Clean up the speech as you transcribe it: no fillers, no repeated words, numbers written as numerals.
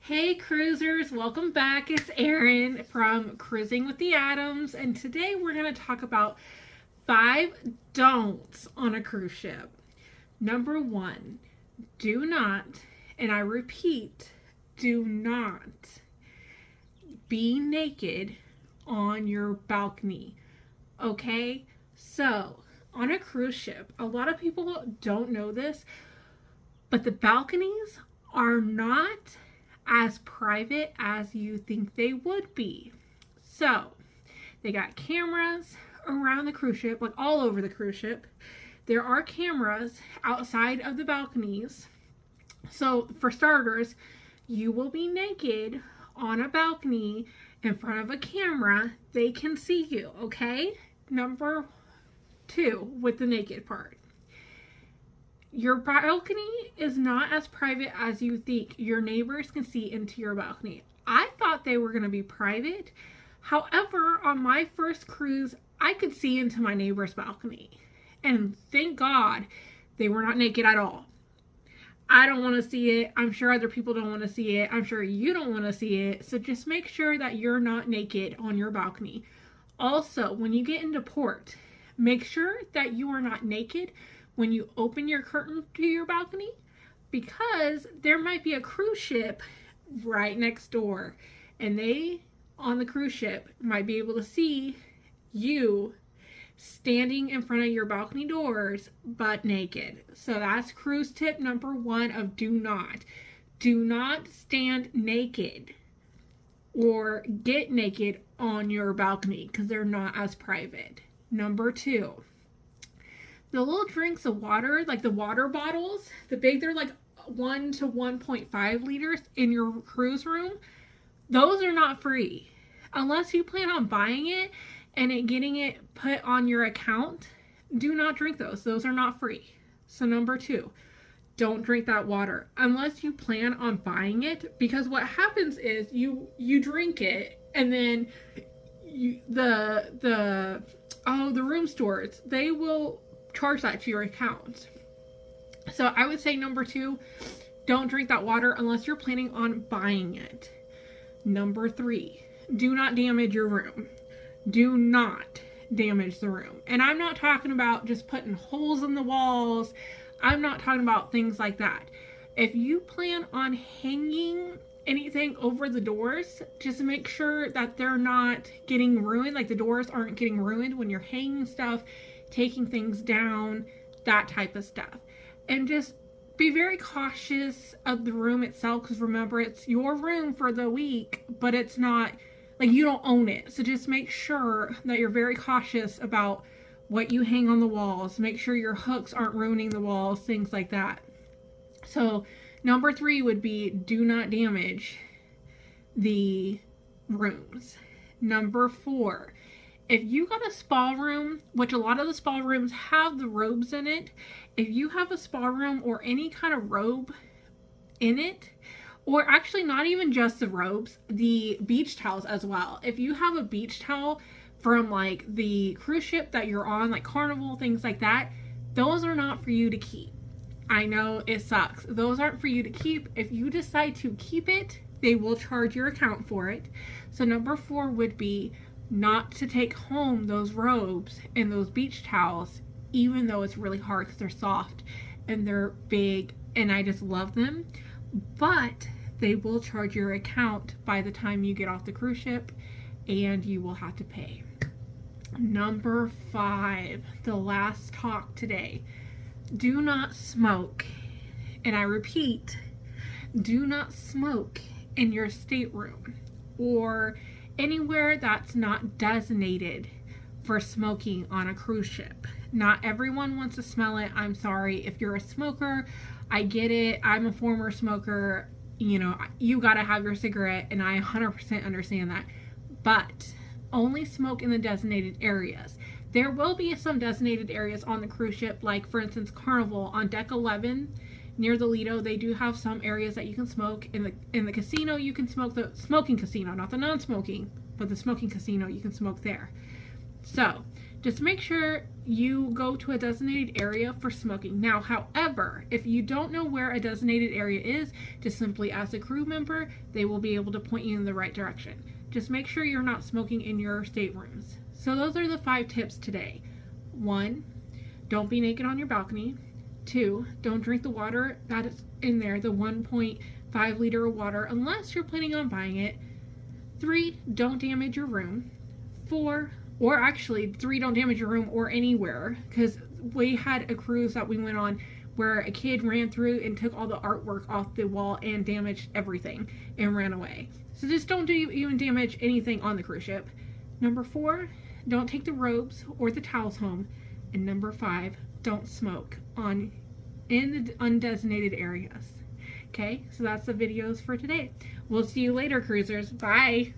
Hey cruisers, welcome back. It's Erin from Cruising with the Adams, and today we're going to talk about 5 don'ts on a cruise ship. Number 1, do not, and I repeat, do not be naked on your balcony. Okay? So, on a cruise ship, a lot of people don't know this, but the balconies are not as private as you think they would be. So they got cameras around the cruise ship, like all over the cruise ship. There are cameras outside of the balconies. So for starters, you will be naked on a balcony in front of a camera. They can see you, okay? Number 2, with the naked part. Your balcony is not as private as you think. Your neighbors can see into your balcony. I thought they were going to be private. However, on my first cruise, I could see into my neighbor's balcony. And thank God they were not naked at all. I don't want to see it. I'm sure other people don't want to see it. I'm sure you don't want to see it. So just make sure that you're not naked on your balcony. Also, when you get into port, make sure that you are not naked when you open your curtain to your balcony, because there might be a cruise ship right next door, and they on the cruise ship might be able to see you standing in front of your balcony doors butt naked. So that's cruise tip number 1 of do not stand naked or get naked on your balcony, because they're not as private. Number 2, the little drinks of water, like the water bottles, they're like 1 to 1.5 liters in your cruise room. Those are not free. Unless you plan on buying it and getting it put on your account, do not drink those. Those are not free. So number 2, don't drink that water unless you plan on buying it, because what happens is you drink it, and then the room stores, they will charge that to your account. So I would say number 2, don't drink that water unless you're planning on buying it. Number 3, do not damage your room. Do not damage the room. And I'm not talking about just putting holes in the walls. I'm not talking about things like that. If you plan on hanging anything over the doors, just make sure that they're not getting ruined, like the doors aren't getting ruined when you're hanging stuff, taking things down, that type of stuff. And just be very cautious of the room itself, because remember, it's your room for the week, but it's not like you don't own it. So just make sure that you're very cautious about what you hang on the walls. Make sure your hooks aren't ruining the walls, things like that. So number 3 would be do not damage the rooms. Number 4, if you got a spa room, which a lot of the spa rooms have the robes in it, if you have a spa room or any kind of robe in it, or actually not even just the robes, the beach towels as well. If you have a beach towel from like the cruise ship that you're on, like Carnival, things like that, those are not for you to keep. I know it sucks. Those aren't for you to keep. If you decide to keep it, they will charge your account for it. So number 4 would be not to take home those robes and those beach towels, even though it's really hard because they're soft and they're big and I just love them. But they will charge your account by the time you get off the cruise ship, and you will have to pay. Number 5, the last talk today. Do not smoke. And I repeat, do not smoke in your stateroom or anywhere that's not designated for smoking on a cruise ship. Not everyone wants to smell it. I'm sorry. If you're a smoker, I get it. I'm a former smoker. You know, you gotta have your cigarette, and I 100% understand that. But only smoke in the designated areas. There will be some designated areas on the cruise ship, like for instance Carnival on deck 11 near the Lido. They do have some areas that you can smoke. In the casino, you can smoke, the smoking casino, not the non-smoking, but the smoking casino, you can smoke there. So just make sure you go to a designated area for smoking. Now, however, if you don't know where a designated area is, just simply ask a crew member. They will be able to point you in the right direction. Just make sure you're not smoking in your staterooms. So those are the 5 tips today. 1, don't be naked on your balcony. 2, don't drink the water that is in there, the 1.5 liter of water, unless you're planning on buying it. 3, don't damage your room. 4, or actually 3, don't damage your room or anywhere, because we had a cruise that we went on where a kid ran through and took all the artwork off the wall and damaged everything and ran away. So just don't even damage anything on the cruise ship. Number 4, don't take the robes or the towels home. And number 5, don't smoke in the undesignated areas. Okay, so that's the videos for today. We'll see you later, cruisers. Bye.